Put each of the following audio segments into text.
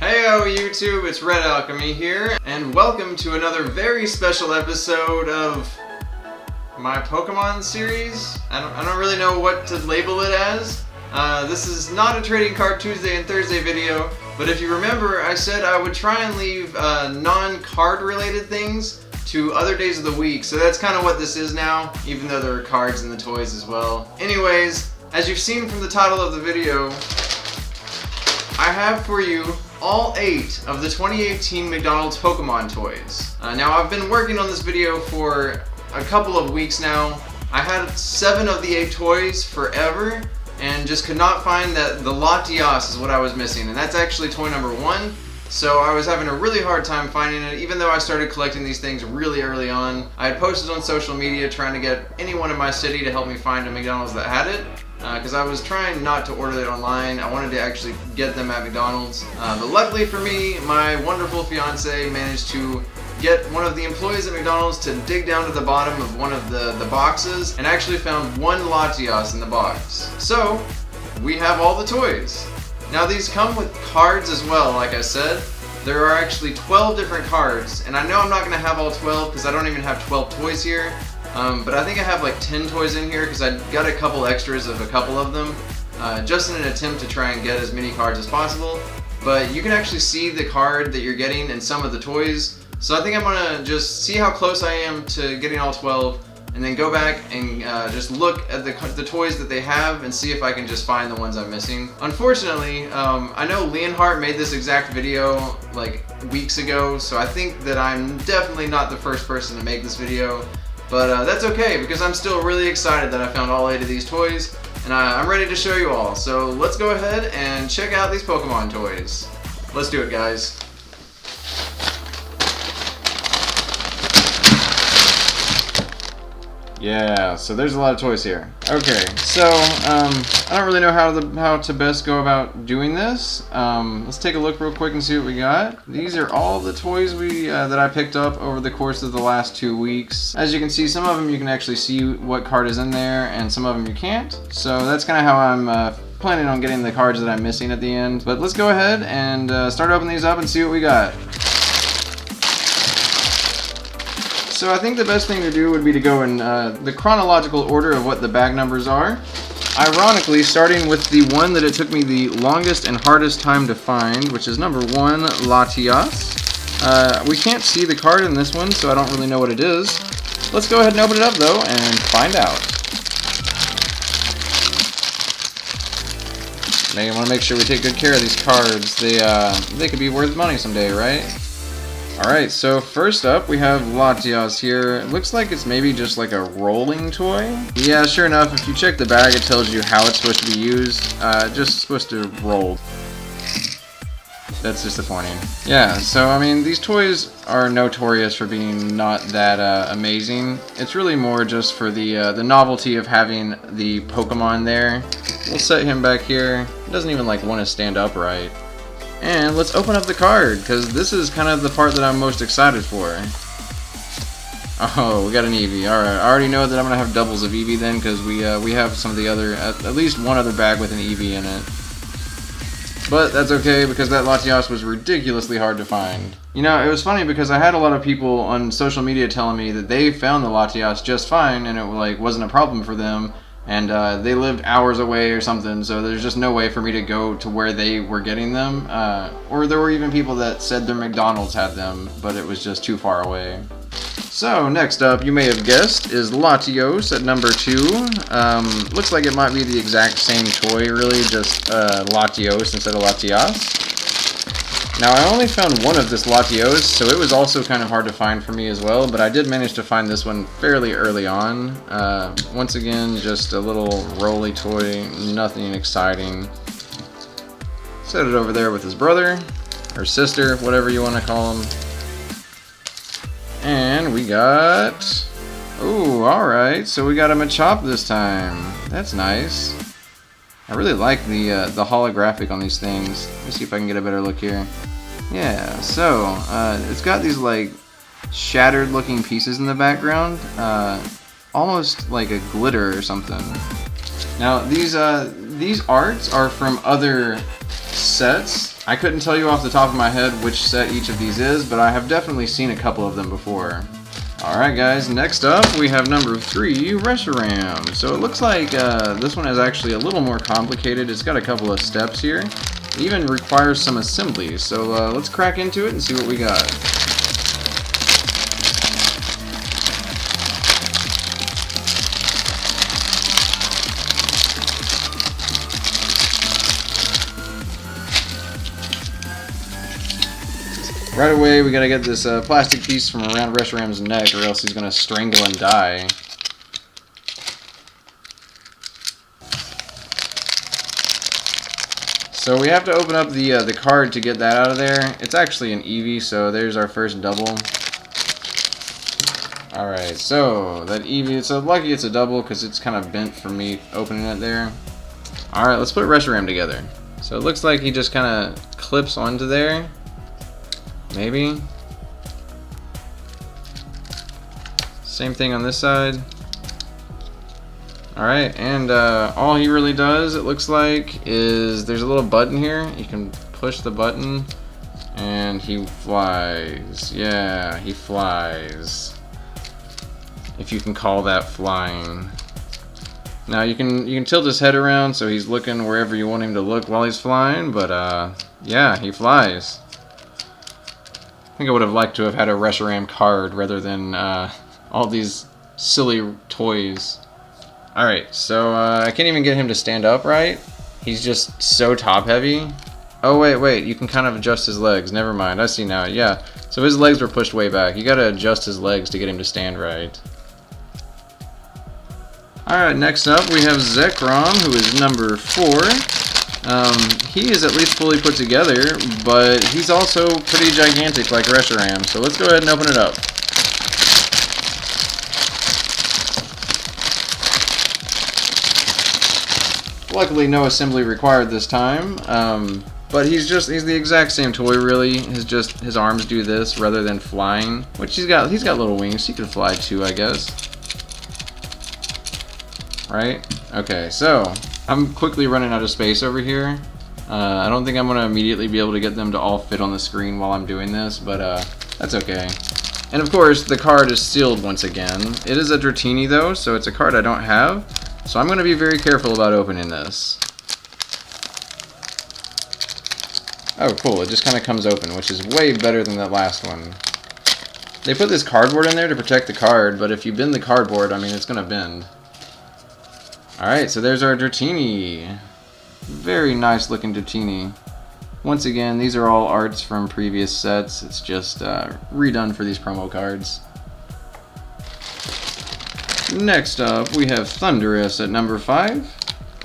Heyo YouTube, it's Red Alchemy here, and welcome to another very special episode of my Pokemon series. I don't really know what to label it as. This is not a Trading Card Tuesday and Thursday video, but if you remember, I said I would try and leave non-card related things to other days of the week, so that's kind of what this is now, even though there are cards in the toys as well. Anyways, as you've seen from the title of the video, I have for you all 8 of the 2018 McDonald's Pokemon toys. Now I've been working on this video for a couple of weeks now. I had 7 of the 8 toys forever and just could not find that the Latias is what I was missing, and that's actually toy number 1. So I was having a really hard time finding it, even though I started collecting these things really early on. I had posted on social media trying to get anyone in my city to help me find a McDonald's that had it, because I was trying not to order it online. I wanted to actually get them at McDonald's. But luckily for me, my wonderful fiance managed to get one of the employees at McDonald's to dig down to the bottom of one of the boxes and actually found 1 Latias in the box. So we have all the toys. Now these come with cards as well, like I said. There are actually 12 different cards, and I know I'm not going to have all 12 because I don't even have 12 toys here. But I think I have like 10 toys in here because I got a couple extras of a couple of them, just in an attempt to try and get as many cards as possible. But you can actually see the card that you're getting in some of the toys. So I think I'm going to just see how close I am to getting all 12, and then go back and just look at the toys that they have and see if I can just find the ones I'm missing. Unfortunately, I know Leonhardt made this exact video like weeks ago, so I think that I'm definitely not the first person to make this video. But that's okay, because I'm still really excited that I found all 8 of these toys, and I'm ready to show you all. So let's go ahead and check out these Pokemon toys. Let's do it, guys. Yeah, so there's a lot of toys here. Okay, so I don't really know how to best go about doing this. Let's take a look real quick and see what we got. These are all the toys that I picked up over the course of the last 2 weeks. As you can see, some of them you can actually see what card is in there, and some of them you can't. So that's kind of how I'm planning on getting the cards that I'm missing at the end. But let's go ahead and start opening these up and see what we got. So I think the best thing to do would be to go in the chronological order of what the bag numbers are. Ironically, starting with the one that it took me the longest and hardest time to find, which is number 1, Latias. We can't see the card in this one, so I don't really know what it is. Let's go ahead and open it up though and find out. Now you want to make sure we take good care of these cards. They could be worth money someday, right? Alright, so first up we have Latias here. It looks like it's maybe just like a rolling toy. Yeah, sure enough, if you check the bag it tells you how it's supposed to be used. Just supposed to roll. That's disappointing. Yeah, so I mean, these toys are notorious for being not that amazing. It's really more just for the novelty of having the Pokemon there. We'll set him back here. He doesn't even like want to stand upright. And let's open up the card, because this is kind of the part that I'm most excited for. Oh, we got an Eevee. Alright, I already know that I'm going to have doubles of Eevee then, because we have some of the other, at least one other bag with an Eevee in it. But that's okay, because that Latias was ridiculously hard to find. You know, it was funny because I had a lot of people on social media telling me that they found the Latias just fine, and it wasn't a problem for them. And they lived hours away or something, so there's just no way for me to go to where they were getting them. Or there were even people that said their McDonald's had them, but it was just too far away. So next up, you may have guessed, is Latios at number 2. Looks like it might be the exact same toy, really, just Latios instead of Latias. Now I only found one of this Latios, so it was also kind of hard to find for me as well, but I did manage to find this one fairly early on. Once again, just a little roly toy, nothing exciting. Set it over there with his brother, or sister, whatever you want to call him. And we got... Ooh, alright, so we got a Machop this time. That's nice. I really like the holographic on these things. Let me see if I can get a better look here. Yeah, so it's got these like shattered looking pieces in the background, almost like a glitter or something. Now these arts are from other sets. I couldn't tell you off the top of my head which set each of these is, but I have definitely seen a couple of them before. Alright guys, next up we have number 3, Reshiram. So it looks like this one is actually a little more complicated. It's got a couple of steps here. It even requires some assembly. So let's crack into it and see what we got. Right away, we gotta get this plastic piece from around Reshiram's neck, or else he's gonna strangle and die. So we have to open up the card to get that out of there. It's actually an Eevee, so there's our first double. Alright, so that Eevee, it's lucky it's a double because it's kind of bent from me opening it there. Alright, let's put Reshiram together. So it looks like he just kind of clips onto there. Maybe. Same thing on this side. Alright, and all he really does, it looks like, is there's a little button here. You can push the button and he flies. Yeah, he flies. If you can call that flying. Now you can tilt his head around so he's looking wherever you want him to look while he's flying, but yeah, he flies. I think I would have liked to have had a Reshiram card rather than all these silly toys. Alright, so I can't even get him to stand up right. He's just so top heavy. Oh wait, you can kind of adjust his legs. Never mind, I see now. Yeah, so his legs were pushed way back. You gotta adjust his legs to get him to stand right. Alright, next up we have Zekrom, who is number 4. He is at least fully put together, but he's also pretty gigantic like Reshiram, so let's go ahead and open it up. Luckily no assembly required this time, but he's the exact same toy really. His arms do this rather than flying, which he's got little wings, so he could fly too, I guess. Right? Okay, so I'm quickly running out of space over here. I don't think I'm going to immediately be able to get them to all fit on the screen while I'm doing this, but that's okay. And of course, the card is sealed once again. It is a Dratini though, so it's a card I don't have. So I'm going to be very careful about opening this. Oh cool, it just kind of comes open, which is way better than that last one. They put this cardboard in there to protect the card, but if you bend the cardboard, I mean, it's going to bend. Alright, so there's our Dratini. Very nice looking Dratini. Once again, these are all arts from previous sets. It's just redone for these promo cards. Next up, we have Thundurus at number 5.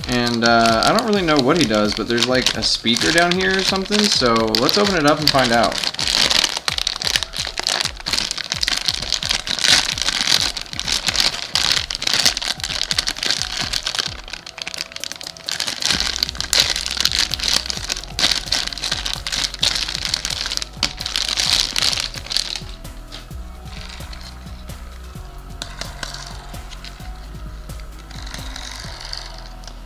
And I don't really know what he does, but there's like a speaker down here or something, so let's open it up and find out.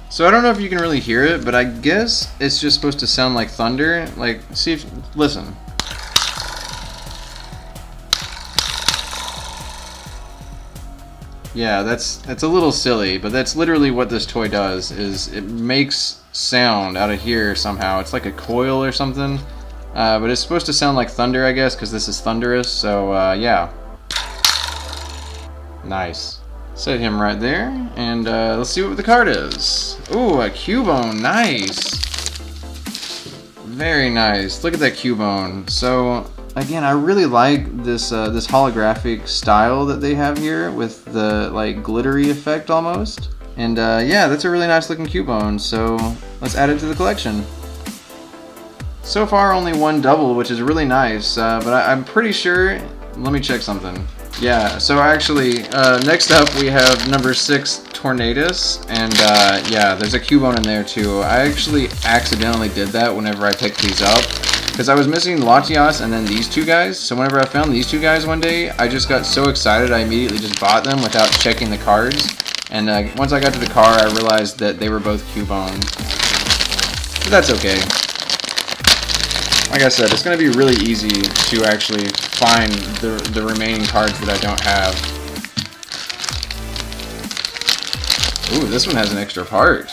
So I don't know if you can really hear it, but I guess it's just supposed to sound like thunder. Like, see if, listen. Yeah, that's a little silly, but that's literally what this toy does, is it makes sound out of here somehow. It's like a coil or something, but it's supposed to sound like thunder, I guess, because this is Thundurus, so yeah. Nice. Set him right there, and let's see what the card is. Ooh, a Cubone, nice. Very nice. Look at that Cubone. So again, I really like this this holographic style that they have here with the like glittery effect almost. And yeah, that's a really nice looking Cubone. So let's add it to the collection. So far, only one double, which is really nice. But I'm pretty sure. Let me check something. Yeah, so actually, next up we have number 6, Tornadus, and yeah, there's a Cubone in there too. I actually accidentally did that whenever I picked these up, because I was missing Latias and then these two guys, so whenever I found these two guys one day, I just got so excited I immediately just bought them without checking the cards, and once I got to the car I realized that they were both Cubone. But that's okay. Like I said, it's going to be really easy to actually find the remaining cards that I don't have. Ooh, this one has an extra part.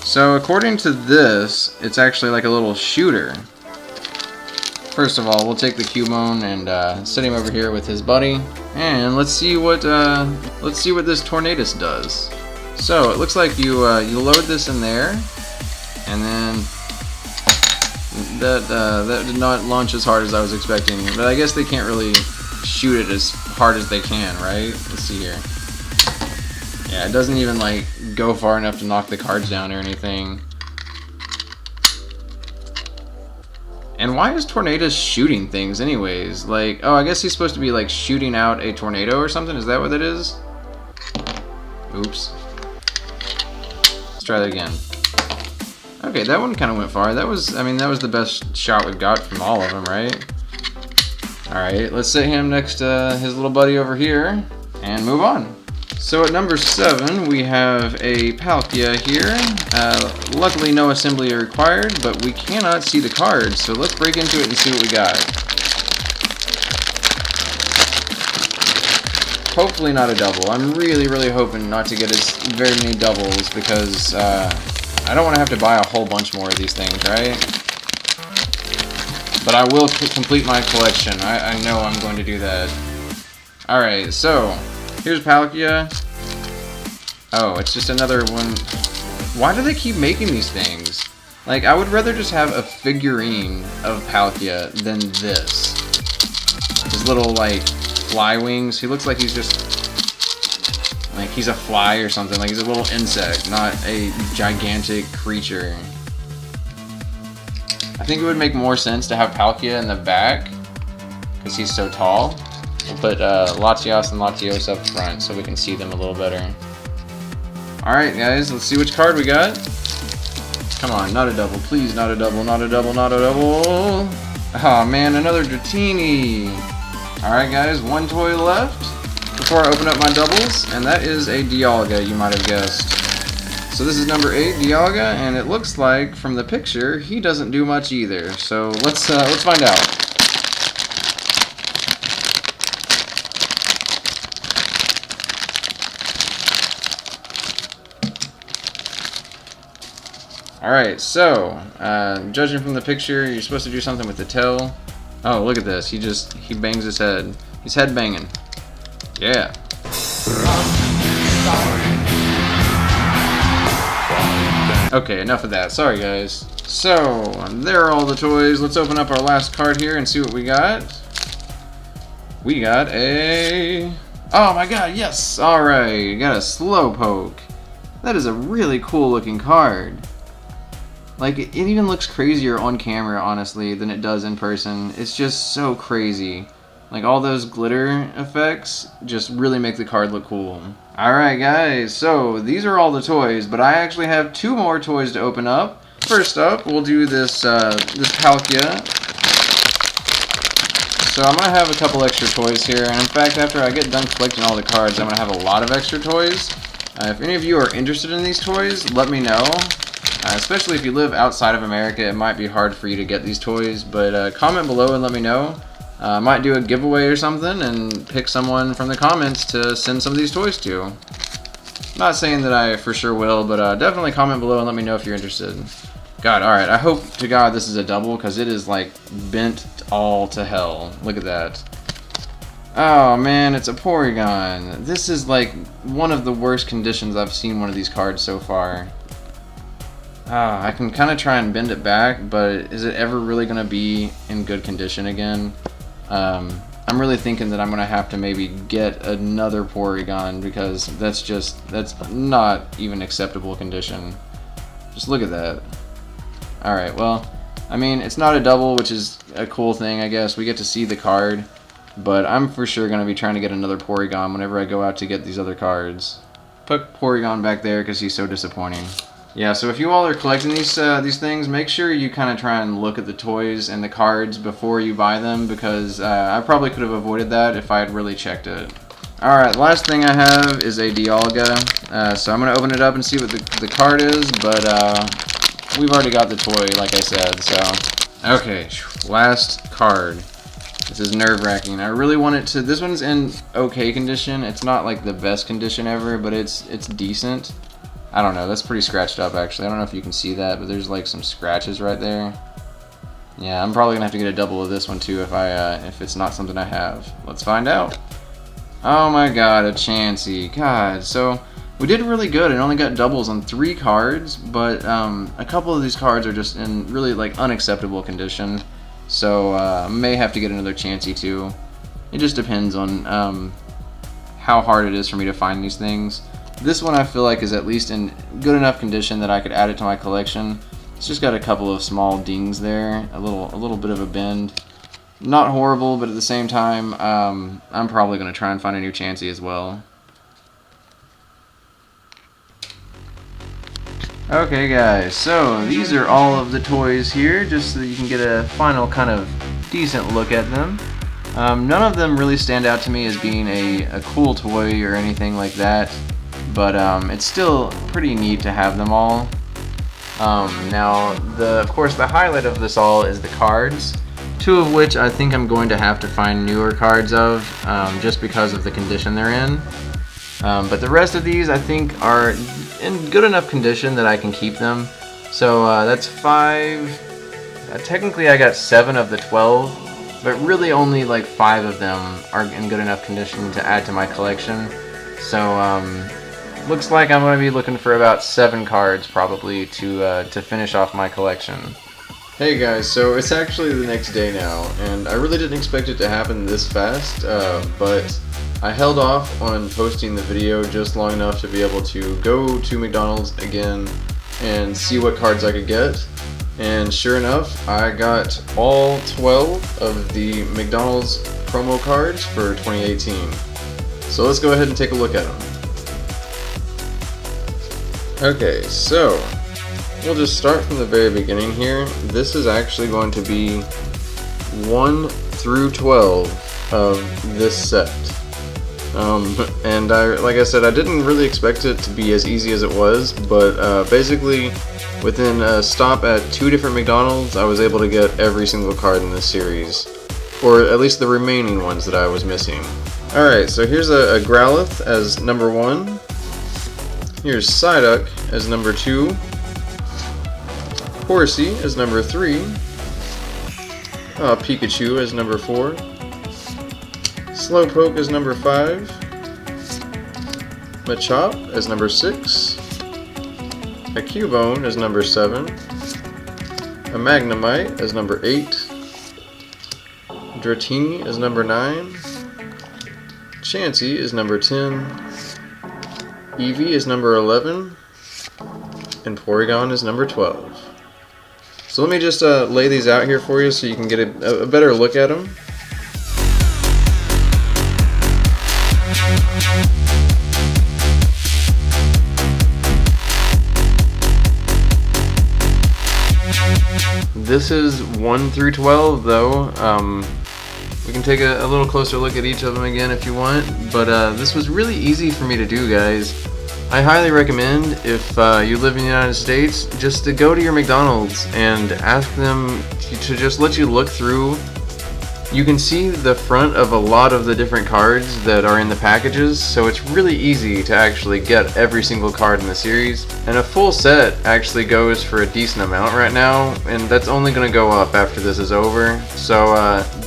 So according to this, it's actually like a little shooter. First of all, we'll take the Cubone and set him over here with his buddy, and let's see what this Tornadus does. So it looks like you load this in there, and then that did not launch as hard as I was expecting. But I guess they can't really shoot it as hard as they can, right? Let's see here. Yeah, it doesn't even like go far enough to knock the cards down or anything. And why is Tornadus shooting things anyways? Like, oh, I guess he's supposed to be like shooting out a tornado or something? Is that what it is? Oops. Let's try that again. Okay, that one kind of went far. That was, I mean, that was the best shot we've got from all of them, right? Alright, let's set him next to his little buddy over here and move on. So at number 7, we have a Palkia here. Luckily no assembly required, but we cannot see the cards, so let's break into it and see what we got. Hopefully not a double. I'm really hoping not to get as very many doubles, because I don't want to have to buy a whole bunch more of these things, right? But I will complete my collection. I know I'm going to do that. Alright, so here's Palkia. Oh, it's just another one. Why do they keep making these things? Like, I would rather just have a figurine of Palkia than this. His little, like, fly wings. He looks like he's just, like, he's a fly or something. Like, he's a little insect, not a gigantic creature. I think it would make more sense to have Palkia in the back, because he's so tall. We'll put Latios and Latios up front so we can see them a little better. Alright guys, let's see which card we got. Come on, not a double. Please, not a double, not a double, not a double. Oh man, another Dratini. Alright guys, one toy left before I open up my doubles, and that is a Dialga, you might have guessed. So this is number 8, Dialga, and it looks like from the picture he doesn't do much either. So let's find out. Alright, so, judging from the picture, you're supposed to do something with the tail. Oh, look at this. He bangs his head. He's head banging. Yeah. Okay, enough of that. Sorry, guys. So, there are all the toys. Let's open up our last card here and see what we got. We got a... Oh my god, yes! Alright, got a Slowpoke. That is a really cool looking card. Like, it even looks crazier on camera, honestly, than it does in person. It's just so crazy. Like, all those glitter effects just really make the card look cool. Alright guys, so these are all the toys, but I actually have 2 more toys to open up. First up, we'll do this Palkia. So I'm going to have a couple extra toys here, and in fact, after I get done collecting all the cards, I'm going to have a lot of extra toys. If any of you are interested in these toys, let me know. Especially if you live outside of America, it might be hard for you to get these toys, but comment below and let me know. I might do a giveaway or something and pick someone from the comments to send some of these toys to. Not saying that I for sure will, but definitely comment below and let me know if you're interested. God, alright, I hope to God this is a double, because it is like bent all to hell. Look at that. Oh man, it's a Porygon. This is like one of the worst conditions I've seen one of these cards so far. I can kind of try and bend it back, but is it ever really going to be in good condition again? I'm really thinking that I'm going to have to maybe get another Porygon, because that's not even acceptable condition. Just look at that. Alright, well, I mean, it's not a double, which is a cool thing, I guess. We get to see the card, but I'm for sure going to be trying to get another Porygon whenever I go out to get these other cards. Put Porygon back there because he's so disappointing. Yeah, so if you all are collecting these things, make sure you kind of try and look at the toys and the cards before you buy them, because I probably could have avoided that if I had really checked it. Alright, last thing I have is a Dialga. So I'm going to open it up and see what the card is, but we've already got the toy, like I said, so. Okay, last card. This is nerve-wracking. I really want it to, this one's in okay condition. It's not like the best condition ever, but it's decent. I don't know, that's pretty scratched up actually. I don't know if you can see that, but there's like some scratches right there. Yeah, I'm probably gonna have to get a double of this one too if it's not something I have. Let's find out. Oh my god, a Chansey. God, so we did really good and only got doubles on 3 cards, but a couple of these cards are just in really like unacceptable condition. So I may have to get another Chansey too. It just depends on how hard it is for me to find these things. This one I feel like is at least in good enough condition that I could add it to my collection. It's just got a couple of small dings there, a little bit of a bend. Not horrible, but at the same time, I'm probably going to try and find a new Chansey as well. Okay guys, so these are all of the toys here, just so that you can get a final kind of decent look at them. None of them really stand out to me as being a cool toy or anything like that, but it's still pretty neat to have them all. Now, of course, the highlight of this all is the cards, 2 of which I think I'm going to have to find newer cards of, just because of the condition they're in. But the rest of these I think are in good enough condition that I can keep them. So that's 5. Technically I got 7 of the 12, but really only like 5 of them are in good enough condition to add to my collection. So looks like I'm going to be looking for about 7 cards probably to finish off my collection. Hey guys, so it's actually the next day now, and I really didn't expect it to happen this fast, but I held off on posting the video just long enough to be able to go to McDonald's again and see what cards I could get. And sure enough, I got all 12 of the McDonald's promo cards for 2018. So let's go ahead and take a look at them. Okay, so we'll just start from the very beginning here. This is actually going to be 1 through 12 of this set. And like I said, I didn't really expect it to be as easy as it was, but basically within a stop at 2 different McDonald's, I was able to get every single card in this series, or at least the remaining ones that I was missing. Alright, so here's a Growlithe as number 1, here's Psyduck as number 2, Horsey as number 3, Pikachu as number 4, Slowpoke as number 5, Machop as number 6, a Cubone as number 7, a Magnemite as number 8, Dratini as number 9, Chansey is number 10, Eevee is number 11, and Porygon is number 12. So let me just lay these out here for you so you can get a better look at them. This is 1 through 12 though. We can take a little closer look at each of them again if you want, but this was really easy for me to do, guys. I highly recommend, if you live in the United States, just to go to your McDonald's and ask them to just let you look through. You can see the front of a lot of the different cards that are in the packages, so it's really easy to actually get every single card in the series. And a full set actually goes for a decent amount right now, and that's only going to go up after this is over. So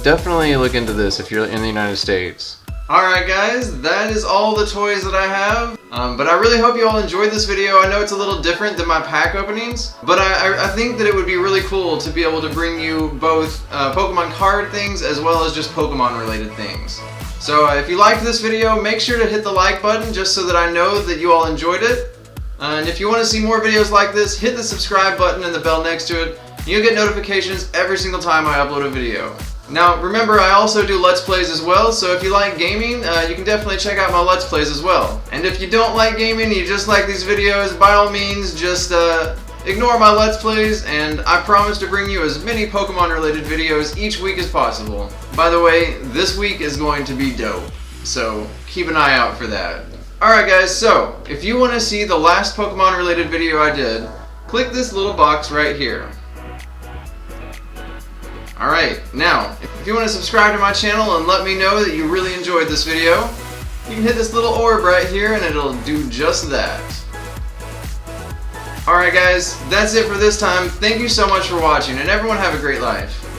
definitely look into this if you're in the United States. Alright guys, that is all the toys that I have, but I really hope you all enjoyed this video. I know it's a little different than my pack openings, but I think that it would be really cool to be able to bring you both Pokemon card things as well as just Pokemon related things. So if you liked this video, make sure to hit the like button just so that I know that you all enjoyed it. And if you want to see more videos like this, hit the subscribe button and the bell next to it. You'll get notifications every single time I upload a video. Now remember, I also do Let's Plays as well, so if you like gaming, you can definitely check out my Let's Plays as well. And if you don't like gaming, you just like these videos, by all means, just ignore my Let's Plays, and I promise to bring you as many Pokemon related videos each week as possible. By the way, this week is going to be dope, so keep an eye out for that. Alright guys, so if you want to see the last Pokemon related video I did, click this little box right here. Alright, now, if you want to subscribe to my channel and let me know that you really enjoyed this video, you can hit this little orb right here and it'll do just that. Alright guys, that's it for this time. Thank you so much for watching and everyone have a great life.